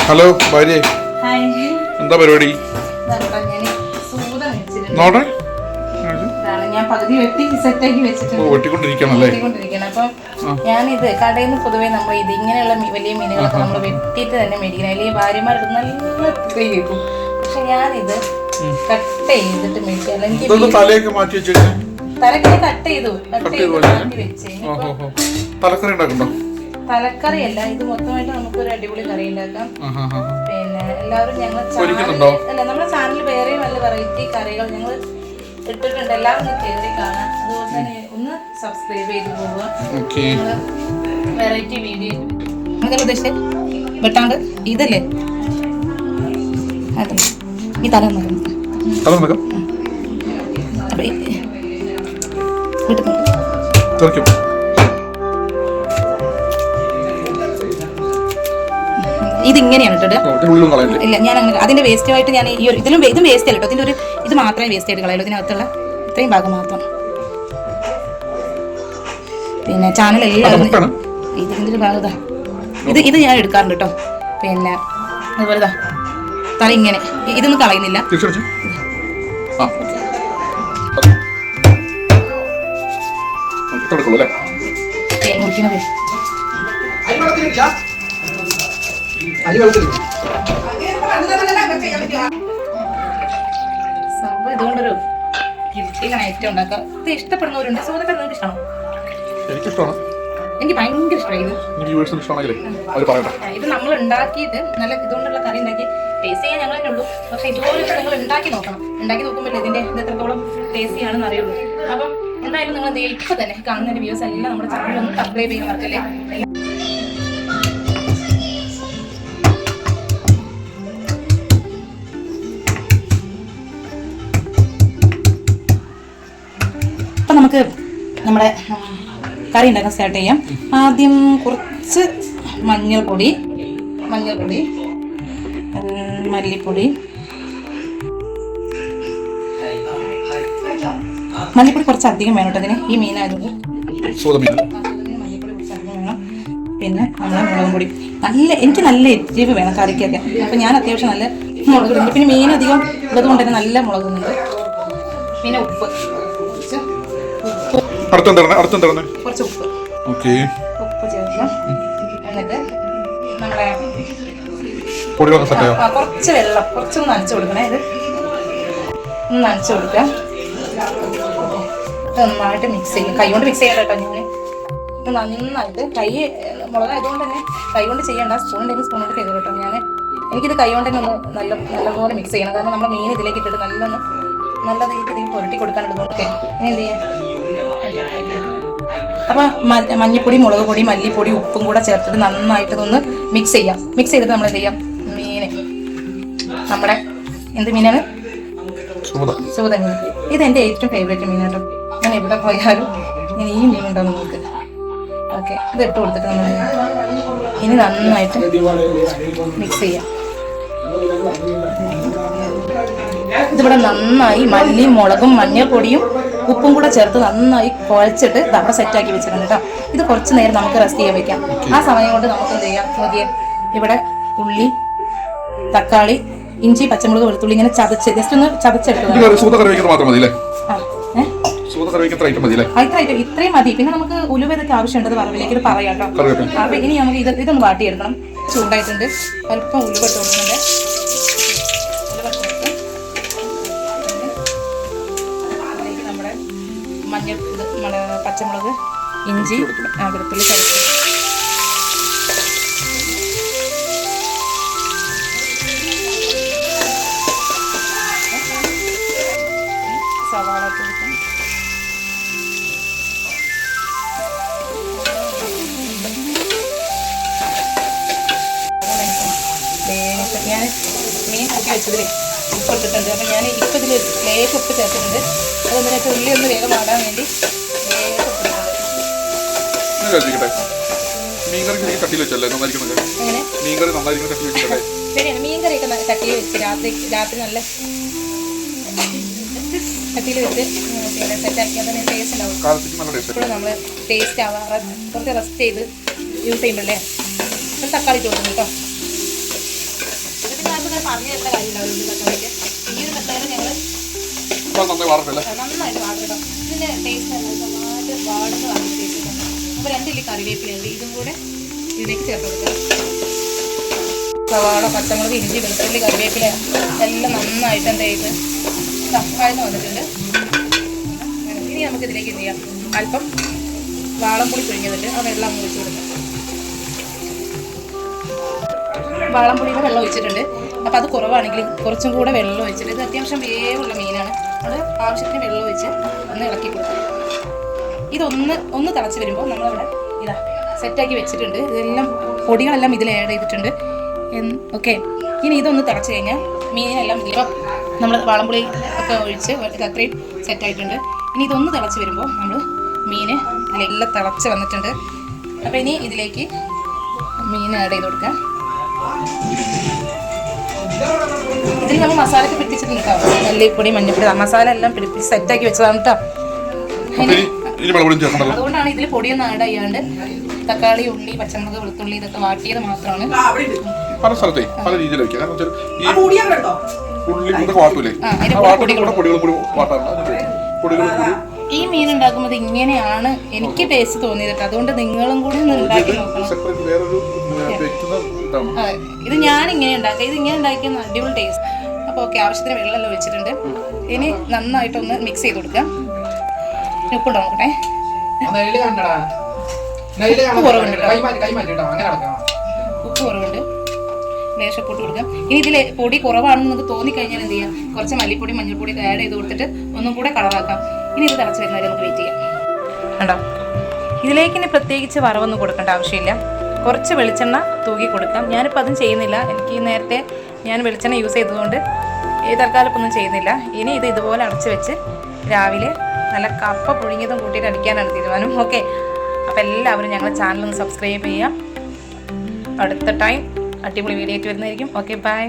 Hello ഭാര്യ, എന്താ പരിപാടി? നോട്ടെ ഞാൻ പകുതി വെട്ടി സെറ്റാക്കി വെച്ചിട്ടുണ്ട്. വെട്ടിക്കൊണ്ടിരിക്കണല്ലേ? അപ്പം ഞാനിത് കടയിൽ നിന്ന് പൊതുവേ നമ്മൾ ഇത് ഇങ്ങനെയുള്ള വലിയ മീനുകളൊക്കെ നമ്മൾ വെട്ടിയിട്ട് തന്നെ മേടിക്കണം. അല്ലെങ്കിൽ ഭാര്യമാർക്ക് നല്ല തുക കേൾക്കും. പക്ഷെ ഞാനിത് കട്ട് ചെയ്തിട്ട് മേടിക്കാം. എനിക്ക് തലയൊക്കെ മാറ്റി വെച്ചു. തലക്കറി കട്ട് ചെയ്തു മാറ്റി വെച്ച്. തലക്കറി ഉണ്ടാക്കണ്ടോ? തലക്കറിയല്ല, ഇത് മൊത്തമായിട്ട് നമുക്കൊരു അടിപൊളി കറി ഉണ്ടാക്കാം. പിന്നെ എല്ലാവരും ഞങ്ങൾ നമ്മുടെ ചാനലിൽ വേറെ നല്ല വെറൈറ്റി കറികൾ ഞങ്ങൾ ഇട്ടിട്ടുണ്ട്. എല്ലാവരും ഒന്ന് കയറി കാണാം. അതുപോലെ തന്നെ ഒന്ന് സബ്സ്ക്രൈബ് ചെയ്ത് പോവുക. വെറൈറ്റി വീഡിയോ ഉദ്ദേശിച്ചത് വെട്ടാണ്ട് ഇതല്ലേ അതെ ഈ തല അപ്പൊ ഇതിങ്ങനെയാണ് കേട്ടോ. ഇല്ല, ഞാൻ അങ്ങനെ അതിന്റെ വേസ്റ്റുമായിട്ട് ഞാൻ ഈ ഒരു ഇതും വേസ്റ്റ് അല്ല കേട്ടോ. ഇതിന്റെ ഒരു ഇത് മാത്രമേ വേസ്റ്റ് ആയിട്ട് കളയുള്ളൂ. ഇതിനകത്തുള്ള ഇത്രയും ഭാഗം മാത്രം. പിന്നെ ചാനൽ എല്ലാവരും ഇതിന്റെ ഒരു ഭാഗം ഇത് ഞാൻ എടുക്കാറുണ്ട് കേട്ടോ. പിന്നെ അതുപോലെ തല ഇങ്ങനെ ഇതൊന്നും കളയുന്നില്ല. മുറിക്കുന്നത് ഇതുകൊണ്ടൊരു ഗിൽറ്റിലാണ് ഏറ്റവും ഉണ്ടാക്കുക. ഇത് ഇഷ്ടപ്പെടുന്നവരുണ്ട്. സോദൊക്കെ നിങ്ങൾക്ക് ഇഷ്ടമാണോ? എനിക്ക് ഭയങ്കര ഇഷ്ടമായി. ഇത് നമ്മൾ ഉണ്ടാക്കിയിട്ട് നല്ല ഇതുകൊണ്ടുള്ള കറി ഉണ്ടാക്കി ടേസ്റ്റ് ചെയ്യാൻ ഞങ്ങൾ തന്നെ ഉള്ളൂ. പക്ഷെ ഇതുപോലെ നിങ്ങൾ ഉണ്ടാക്കി നോക്കണം. ഉണ്ടാക്കി നോക്കുമ്പോൾ ഇതിന്റെ ഇത് എത്രത്തോളം ടേസ്റ്റി ആണെന്ന് അറിയുള്ളൂ. അപ്പം എന്തായാലും നിങ്ങൾ ഇപ്പൊ തന്നെ കാണുന്ന വ്യൂസ് എല്ലാം നമ്മുടെ ചാനലിൽ ഒന്ന് സബ്സ്ക്രൈബ് ചെയ്യാൻ മറക്കല്ലേ. അപ്പം നമുക്ക് നമ്മുടെ കറി ഉണ്ടാക്കാൻ സ്റ്റാർട്ട് ചെയ്യാം. ആദ്യം കുറച്ച് മഞ്ഞൾപ്പൊടി, മല്ലിപ്പൊടി കുറച്ച് അധികം വേണം കേട്ടോ അതിന്. ഈ മീനായതുകൊണ്ട് മല്ലിപ്പൊടി കുറച്ച് അധികം വേണം. പിന്നെ നമ്മളെ മുളകും പൊടി എനിക്ക് നല്ല എരിവ് വേണം കറിക്കൊക്കെ. അപ്പം ഞാൻ അത്യാവശ്യം നല്ല മുളക് ഇടുന്നുണ്ട്. പിന്നെ മീൻ അധികം ഉള്ളത് കൊണ്ട് തന്നെ നല്ല മുളകുന്നുണ്ട്. പിന്നെ ഉപ്പ് കുറച്ച് ഉപ്പ് ചേർക്കാം. എന്നിട്ട് നമ്മളെ കുറച്ച് വെള്ളം കുറച്ചൊന്ന് നനച്ചു കൊടുക്കണേ. ഇത് ഒന്ന് നനച്ചു കൊടുക്കാം. നന്നായിട്ട് മിക്സ് ചെയ്യും. കൈ കൊണ്ട് മിക്സ് ചെയ്യാൻ കേട്ടോ. ഞാൻ ഇത് നന്നായിട്ട് മുളകായതുകൊണ്ട് തന്നെ കൈ കൊണ്ട് ചെയ്യണ്ട. സ്പൂൺ ഉണ്ടെങ്കിൽ സ്പൂൺ കൊണ്ട് ചെയ്തു കേട്ടോ. എനിക്കിത് കൈ കൊണ്ട് തന്നെ ഒന്ന് നല്ലപോലെ മിക്സ് ചെയ്യണം. കാരണം നമ്മൾ മീൻ ഇതിലേക്ക് ഇട്ടിട്ട് നല്ല രീതിയിൽ പുരട്ടി കൊടുക്കാനുള്ളതൊക്കെ ഇനി എന്ത് ചെയ്യാം. അപ്പം മഞ്ഞൾപ്പൊടി, മുളക് പൊടി, മല്ലിപ്പൊടി, ഉപ്പും കൂടെ ചേർത്തിട്ട് നന്നായിട്ട് ഒന്ന് മിക്സ് ചെയ്യാം. മിക്സ് ചെയ്തിട്ട് നമ്മൾ എന്ത് ചെയ്യാം, മീൻ നമ്മുടെ എന്ത് മീനാണ്? സൂത മീൻ. ഇത് എൻ്റെ ഏറ്റവും ഫേവറേറ്റ് മീൻ കേട്ടോ. ഞാൻ എവിടെ പോയാലും ഞാൻ ഈ മീൻ ഉണ്ടോ നമുക്ക്. ഓക്കെ, ഇത് ഇട്ട് കൊടുത്തിട്ട് നമ്മൾ ഇനി നന്നായിട്ട് മിക്സ് ചെയ്യാം. ഇതിവിടെ നന്നായി മല്ലിയും മുളകും മഞ്ഞൾപ്പൊടിയും ഉപ്പും കൂടെ ചേർത്ത് നന്നായി കുഴച്ചിട്ട് അവിടെ സെറ്റാക്കി വെച്ചിട്ടുണ്ട് കേട്ടോ. ഇത് കുറച്ച് നേരം നമുക്ക് റെസ്റ്റ് ചെയ്യാൻ വെക്കാം. ആ സമയം കൊണ്ട് നമുക്ക് എന്ത് ചെയ്യാം നോക്കിയേ. ഇവിടെ ഉള്ളി, തക്കാളി, ഇഞ്ചി, പച്ചമുളക്, വെളുത്തുള്ളി ഇങ്ങനെ ചതച്ച് ജസ്റ്റ് ഒന്ന് ചതച്ചെടുക്കുക. ഇത്രയും മതി. പിന്നെ നമുക്ക് ഉലുവ ഇതൊക്കെ ആവശ്യമുണ്ടത് വറവിലേക്ക് ഇത് പറയാം കേട്ടോ. അപ്പൊ ഇനി നമുക്ക് ഇതൊന്ന് വാട്ടിയെടുക്കണം. ചൂടായിട്ടുണ്ട്. അല്പം ഉലുവ ഇട്ട് കൊടുക്കുന്നുണ്ട്. മഞ്ഞൾ, പച്ചമുളക്, ഇഞ്ചി, വെളുത്തുള്ളി ചതച്ച് സവാള കൊടുക്കാം. ഞാൻ മീൻ കൂട്ടി വെച്ചതിൽ ഉപ്പ് ഇട്ടിട്ടുണ്ട്. അപ്പം ഞാൻ ഇപ്പം ഇതിൽ ലേശം ഉപ്പ് ചേർത്തിട്ടുണ്ട്. അതൊന്നിട്ട് ഉള്ളി ഒന്ന് വേഗം വാടാൻ വേണ്ടി ലേശം ഉപ്പ് ശരിയാണ്. മീൻകറിയൊക്കെ ചട്ടിയിൽ വെച്ച് രാത്രി നല്ല ചട്ടിയിൽ വെച്ച് പിന്നെ സെറ്റാക്കി അതിന് ടേസ്റ്റ് ഉണ്ടാവും. ഇപ്പോൾ നമ്മൾ ടേസ്റ്റ് ആവാറ് കുറച്ച് റെസ്റ്റ് ചെയ്ത് യൂസ് ചെയ്യുമ്പോഴല്ലേ. തക്കാളി ചോദിക്കുന്നു കേട്ടോ. അറിഞ്ഞിരുന്ന കാര്യമില്ല ഉള്ളി തക്കാളിക്ക്. ഈ ഒരു മെത്തേഡ് ഞങ്ങൾ നന്നായി വാർത്തല്ലേ? നന്നായിട്ട് വാടണം. ഇതിൻ്റെ ടേസ്റ്റ് നന്നായിട്ട് വാടുന്നതാണ് ടേസ്റ്റ് കിട്ടുന്നത്. അപ്പോൾ 2 ഇല്ലി കറിവേപ്പിലുണ്ട്, ഇതും കൂടെ ഇതിലേക്ക് ചേർത്ത് കൊടുക്കുക. സവാള, പച്ചമുളക്, ഇഞ്ചി, വെളുത്തുള്ളി, കറിവേപ്പില എല്ലാം നന്നായിട്ട് എന്താ ചെയ്ത് വഴന്ന് വന്നിട്ടുണ്ട്. ഇനി നമുക്ക് ഇതിലേക്ക് എന്ത് ചെയ്യാം, അല്പം വാളംപുളി പിഴിഞ്ഞതുണ്ട്, ആ വെള്ളം ഒഴിച്ച് കൊടുക്കാം. വാളംപുളിയുടെ വെള്ളം ഒഴിച്ചിട്ടുണ്ട്. അപ്പോൾ അത് കുറവാണെങ്കിൽ കുറച്ചും കൂടെ വെള്ളം ഒഴിച്ചിട്ട്, ഇത് അത്യാവശ്യം വേവുള്ള മീനാണ്, അത് ആവശ്യത്തിന് വെള്ളം ഒഴിച്ച് ഒന്ന് ഇളക്കി കൊടുക്കാം. ഇതൊന്ന് തിളച്ച് വരുമ്പോൾ നമ്മളിവിടെ ഇതാ സെറ്റാക്കി വെച്ചിട്ടുണ്ട്. ഇതെല്ലാം പൊടികളെല്ലാം ഇതിൽ ആഡ് ചെയ്തിട്ടുണ്ട്. ഓക്കെ, ഇനി ഇതൊന്ന് തിളച്ച് കഴിഞ്ഞാൽ മീനെല്ലാം ഇതിലിപ്പോൾ നമ്മൾ വാളംപുളി ഒക്കെ ഒഴിച്ച് അത്രയും സെറ്റായിട്ടുണ്ട്. ഇനി ഇതൊന്ന് തിളച്ച് വരുമ്പോൾ നമ്മൾ മീൻ ഇതിലെല്ലാം തിളച്ച് വന്നിട്ടുണ്ട്. അപ്പോൾ ഇനി ഇതിലേക്ക് മീൻ ആഡ് ചെയ്ത് കൊടുക്കാം. ഇതിൽ നമ്മൾ മസാലയൊക്കെ പിടിപ്പിച്ചിട്ടുണ്ട് കേട്ടോ, മല്ലിപ്പൊടി, മഞ്ഞൾപ്പൊടി, മസാല എല്ലാം പിടിപ്പിച്ച് സെറ്റാക്കി വെച്ചതാണ് കേട്ടോ. അതുകൊണ്ടാണ് ഇതിൽ പൊടിയൊന്നും ആഡ് ചെയ്യാണ്ട് തക്കാളി, ഉള്ളി, പച്ചമുളക്, വെളുത്തുള്ളി ഇതൊക്കെ വാട്ടിയത് മാത്രമാണ്. പല സ്ഥലത്തെ പല രീതിയിൽ വെക്കാം. ഈ മീൻ ഉണ്ടാക്കുമ്പോൾ ഇങ്ങനെയാണ് എനിക്ക് ടേസ്റ്റ് തോന്നിയത്. അതുകൊണ്ട് നിങ്ങളും കൂടി ഒന്ന് ഉണ്ടാക്കി നോക്കണം. ഇത് ഞാൻ ഇങ്ങനെ ഉണ്ടാക്കുക, ഇത് ഇങ്ങനെ ഉണ്ടാക്കിയ അടിപൊളി ടേസ്റ്റ്. അപ്പോൾ ഓക്കെ, ആവശ്യത്തിന് വെള്ളമെല്ലാം ഒഴിച്ചിട്ടുണ്ട്. ഇനി നന്നായിട്ടൊന്ന് മിക്സ് ചെയ്ത് കൊടുക്കാം. ഉപ്പുണ്ടോ നോക്കട്ടെ. ഉപ്പ് കുറവുണ്ട്, ലേശം പൊട്ട് കൊടുക്കാം. ഇനി ഇതിൽ പൊടി കുറവാണെന്ന് നമുക്ക് തോന്നിക്കഴിഞ്ഞാൽ എന്ത് ചെയ്യാം, കുറച്ച് മല്ലിപ്പൊടി, മഞ്ഞൾപ്പൊടി ആഡ് ചെയ്ത് കൊടുത്തിട്ട് ഒന്നും കൂടെ കളറാക്കാം. ഇനി ഇത് തിളച്ച് വരുന്നവരെ നമുക്ക് വെയിറ്റ് ചെയ്യാം. കണ്ടോ, ഇതിലേക്ക് ഇനി പ്രത്യേകിച്ച് വറവൊന്നും കൊടുക്കേണ്ട ആവശ്യമില്ല. കുറച്ച് വെളിച്ചെണ്ണ തൂക്കി കൊടുക്കാം. ഞാനിപ്പോൾ അതും ചെയ്യുന്നില്ല, എനിക്ക് നേരത്തെ ഞാൻ വെളിച്ചെണ്ണ യൂസ് ചെയ്തതുകൊണ്ട് തൽക്കാലം ഇപ്പം ഒന്നും ചെയ്യുന്നില്ല. ഇനി ഇത് ഇതുപോലെ അടച്ച് വെച്ച് രാവിലെ നല്ല കപ്പ പുഴുങ്ങിയതും കൂട്ടിയിട്ട് അടിക്കാനാണ് തീരുമാനം. ഓക്കെ, അപ്പോൾ എല്ലാവരും ഞങ്ങളുടെ ചാനലൊന്ന് സബ്സ്ക്രൈബ് ചെയ്യാം. അടുത്ത ടൈം അടിപൊളി വീഡിയോ ആയിട്ട് വരുന്നതായിരിക്കും. Okay, by.